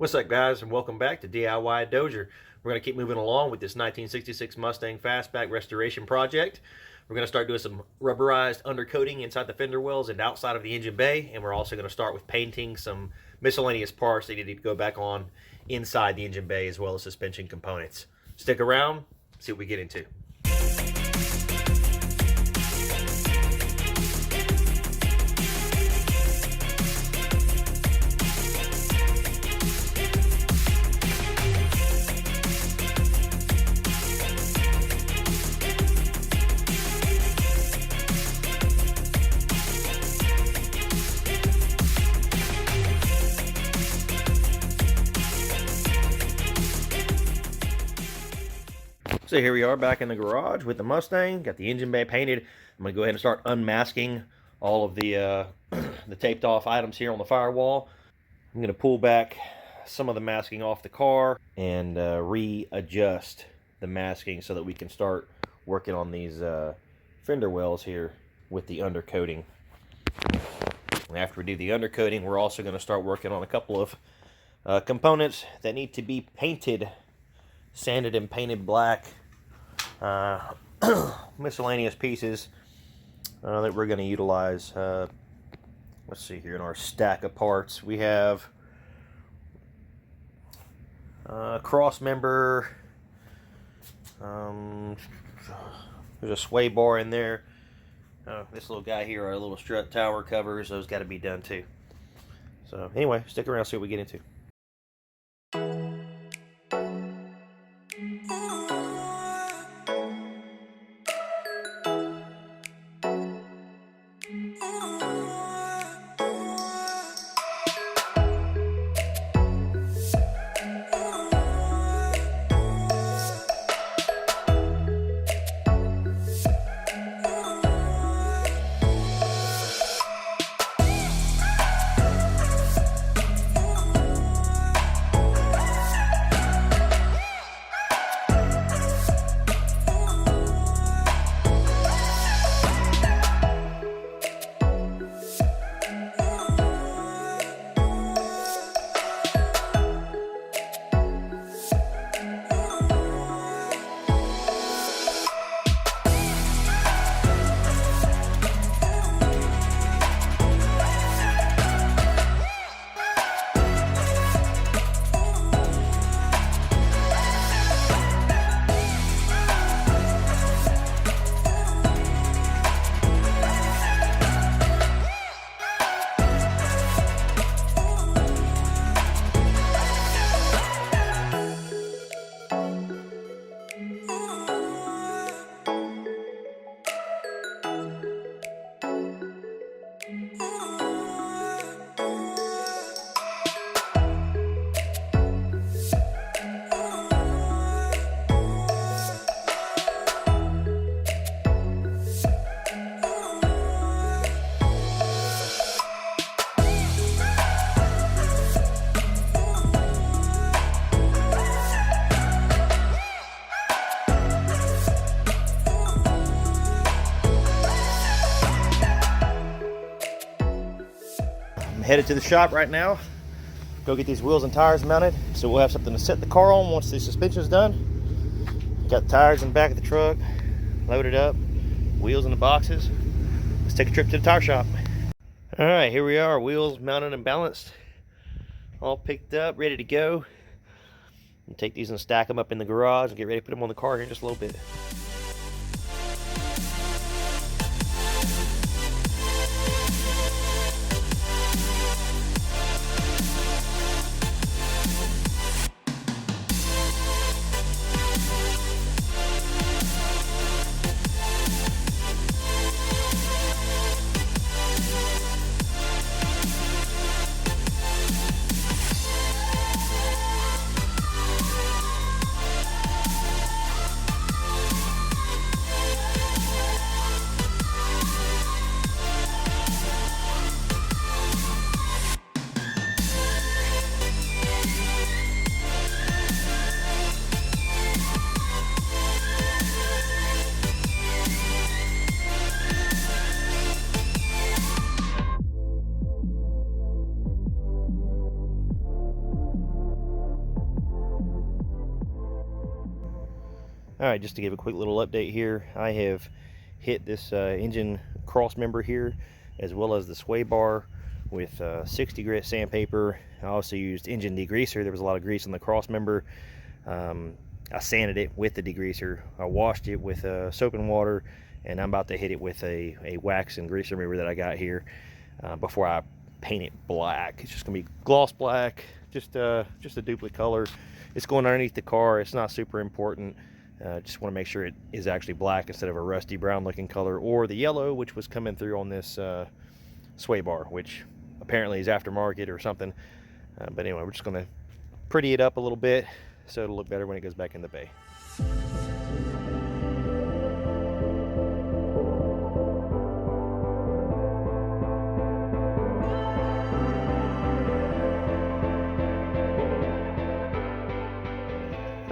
What's up, guys, and welcome back to DIY Dozier. We're going to keep moving along with this 1966 Mustang Fastback restoration project. We're going to start doing some rubberized undercoating inside the fender wells and outside of the engine bay, and we're also going to start with painting some miscellaneous parts that need to go back on inside the engine bay as well as suspension components. Stick around, see what we get into. So here we are back in the garage with the Mustang. Got the engine bay painted. I'm going to go ahead and start unmasking all of the the taped off items here on the firewall. I'm going to pull back some of the masking off the car and readjust the masking so that we can start working on these fender wells here with the undercoating. And after we do the undercoating, we're also going to start working on a couple of components that need to be painted, sanded and painted black. Miscellaneous pieces that we're going to utilize. Let's see here in our stack of parts. We have cross member. There's a sway bar in there. This little guy here, our little strut tower covers, those got to be done too. So anyway, stick around, see what we get into. I'm headed to the shop right now. Go get these wheels and tires mounted so we'll have something to set the car on once the suspension's done. Got the tires in the back of the truck loaded up, wheels in the boxes. Let's take a trip to the tire shop. All right, here we are, wheels mounted and balanced, all picked up, ready to go. And take these and stack them up in the garage and get ready to put them on the car here in just a little bit. Alright, just to give a quick little update here, I have hit this engine cross member here, as well as the sway bar with 60 grit sandpaper. I also used engine degreaser. There was a lot of grease on the cross member. I sanded it with the degreaser. I washed it with soap and water, and I'm about to hit it with a wax and grease remover that I got here before I paint it black. It's just gonna be gloss black, just a duplicate color. It's going underneath the car. It's not super important. Just want to make sure it is actually black instead of a rusty brown looking color, or the yellow, which was coming through on this sway bar, which apparently is aftermarket or something. But anyway, we're just going to pretty it up a little bit so it'll look better when it goes back in the bay.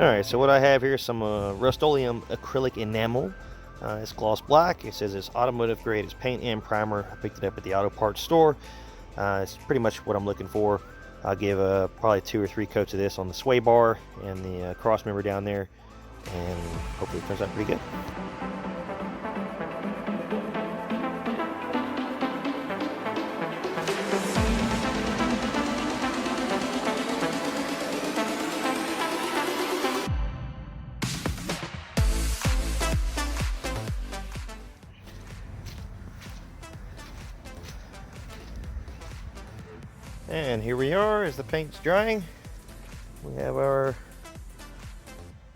Alright, so what I have here is some Rust-Oleum acrylic enamel. It's gloss black. It says it's automotive grade. It's paint and primer. I picked it up at the auto parts store. It's pretty much what I'm looking for. I'll give probably 2 or 3 coats of this on the sway bar and the cross member down there, and hopefully it turns out pretty good. And here we are as the paint's drying. We have our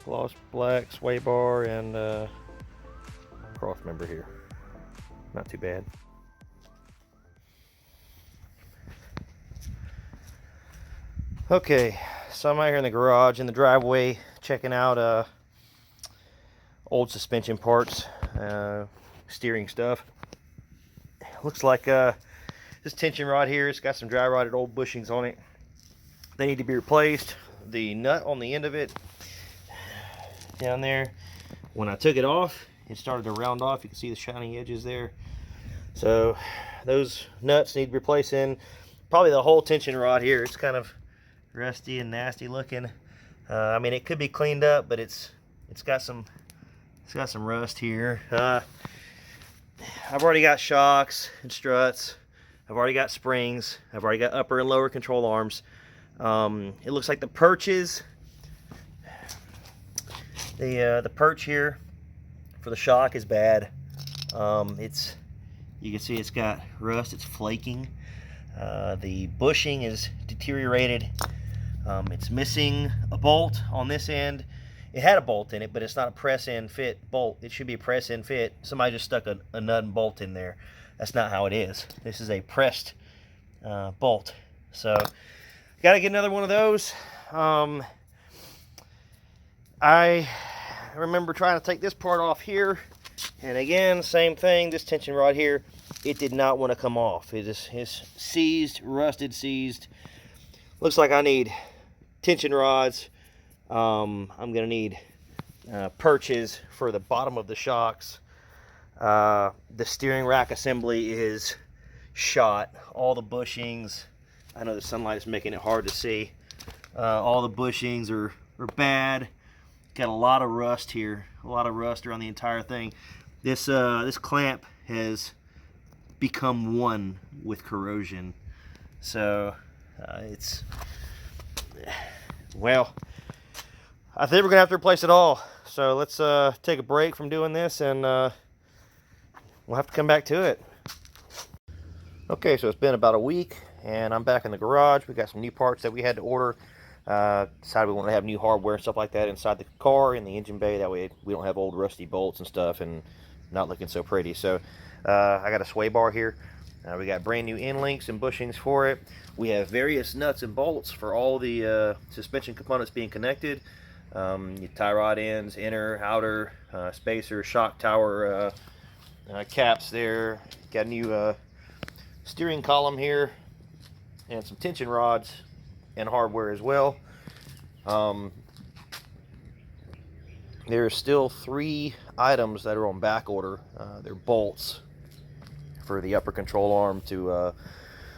gloss black sway bar and cross member here. Not too bad. Okay, so I'm out here in the garage, in the driveway, checking out old suspension parts, steering stuff. Looks like this tension rod here, it's got some dry rotted old bushings on it. They need to be replaced. The nut on the end of it, down there, when I took it off, it started to round off. You can see the shiny edges there. So those nuts need replacing. Probably the whole tension rod here. It's kind of rusty and nasty looking. I mean, it could be cleaned up, but it's got some rust here. I've already got shocks and struts. I've already got springs. I've already got upper and lower control arms. It looks like the perches, the perch here for the shock is bad. You can see it's got rust. It's flaking. The bushing is deteriorated. It's missing a bolt on this end. It had a bolt in it, but it's not a press-in fit bolt. It should be a press-in fit. Somebody just stuck a nut and bolt in there. That's not how it is. This is a pressed bolt. So, got to get another one of those. I remember trying to take this part off here, and again, same thing. This tension rod here, it did not want to come off. It is seized, rusted, seized. Looks like I need tension rods. I'm gonna need perches for the bottom of the shocks. The steering rack assembly is shot. All the bushings, I know the sunlight is making it hard to see. All the bushings are bad. Got a lot of rust here, a lot of rust around the entire thing. This clamp has become one with corrosion. So well, I think we're gonna have to replace it all. So let's take a break from doing this, and we'll have to come back to it. Okay, so it's been about a week, and I'm back in the garage. We got some new parts that we had to order. Decided we want to have new hardware and stuff like that inside the car, in the engine bay. That way we don't have old rusty bolts and stuff and not looking so pretty. So I got a sway bar here. We got brand new end links and bushings for it. We have various nuts and bolts for all the suspension components being connected. Your tie rod ends, inner, outer, spacer, shock tower caps there. Got a new steering column here, and some tension rods and hardware as well. There's still 3 items that are on back order. They're bolts for the upper control arm to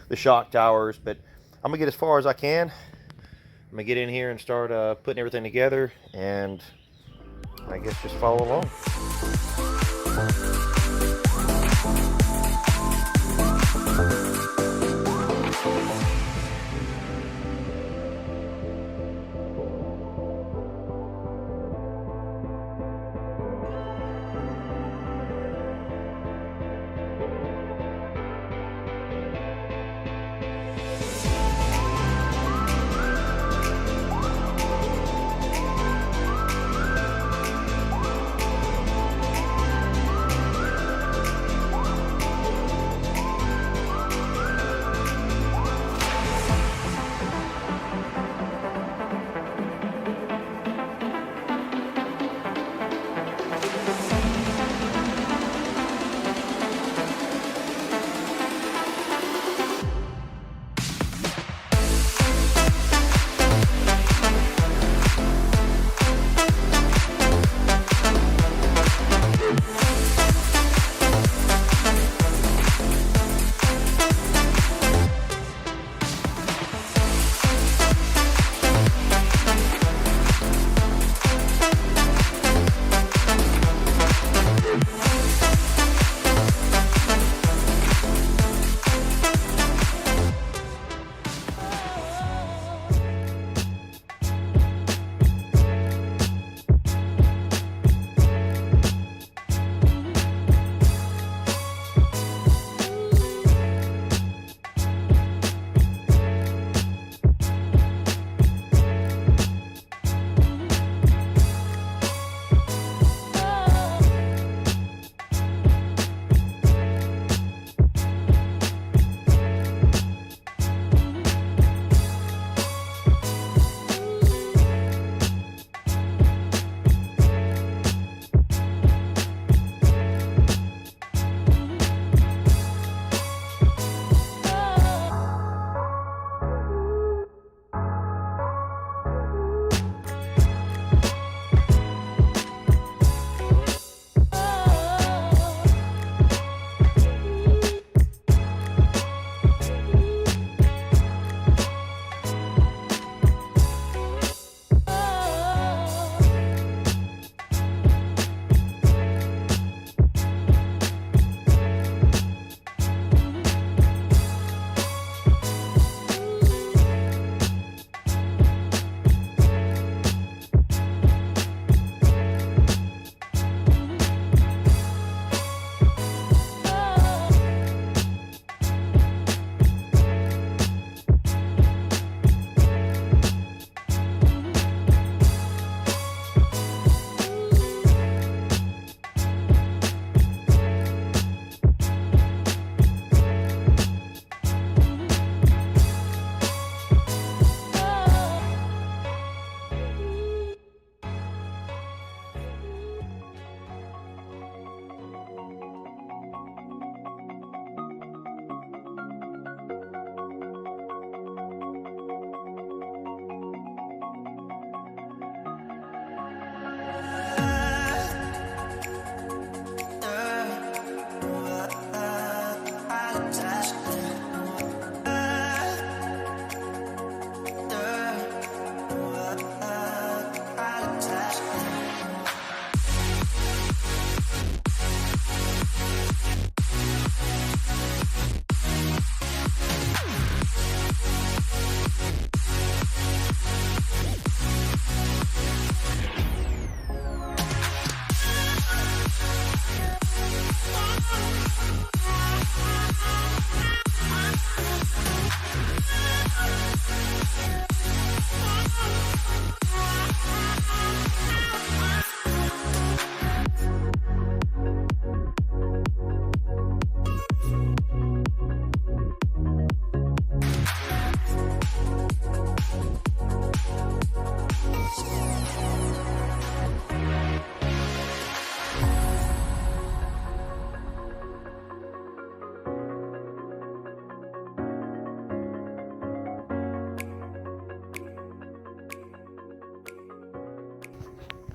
the shock towers, but I'm gonna get as far as I can. I'm gonna get in here and start putting everything together, and I guess just follow along.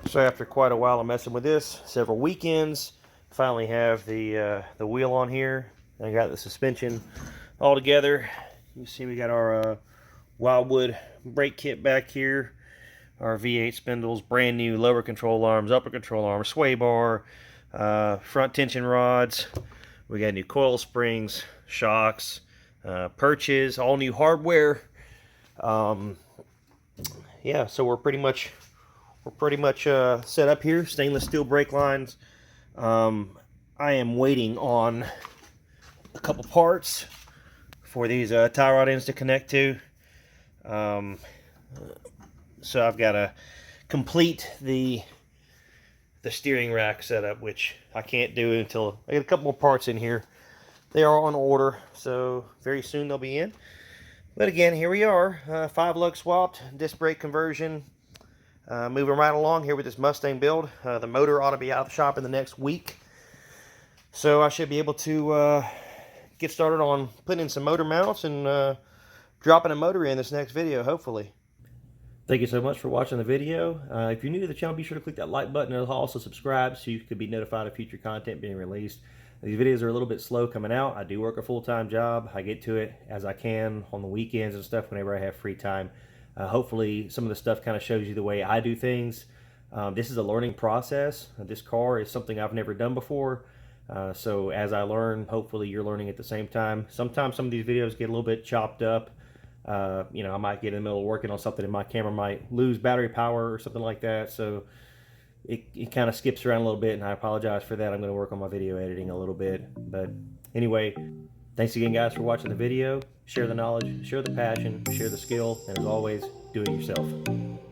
So after quite a while of messing with this, several weekends, finally have the wheel on here. I got the suspension all together. You see we got our Wildwood brake kit back here. our V8 spindles, brand new lower control arms, upper control arms, sway bar, front tension rods. We got new coil springs, shocks, perches, all new hardware. Yeah, so we're pretty much set up here. Stainless steel brake lines. I am waiting on a couple parts for these tie rod ends to connect to. So I've got to complete the steering rack setup, which I can't do until I get a couple more parts in here. They are on order, so very soon they'll be in. But again, here we are, 5 lug swapped, disc brake conversion. Moving right along here with this Mustang build. The motor ought to be out of the shop in the next week, so I should be able to get started on putting in some motor mounts and dropping a motor in this next video, hopefully. Thank you so much for watching the video. If you're new to the channel, be sure to click that like button and also subscribe so you can be notified of future content being released. These videos are a little bit slow coming out. I do work a full-time job. I get to it as I can on the weekends and stuff whenever I have free time. Hopefully some of the stuff kind of shows you the way I do things. This is a learning process. This car is something I've never done before. So as I learn, hopefully you're learning at the same time. Sometimes some of these videos get a little bit chopped up. You know, I might get in the middle of working on something and my camera might lose battery power or something like that. So it kind of skips around a little bit, and I apologize for that. I'm going to work on my video editing a little bit. But anyway, thanks again, guys, for watching the video. Share the knowledge, share the passion, share the skill, and as always, do it yourself.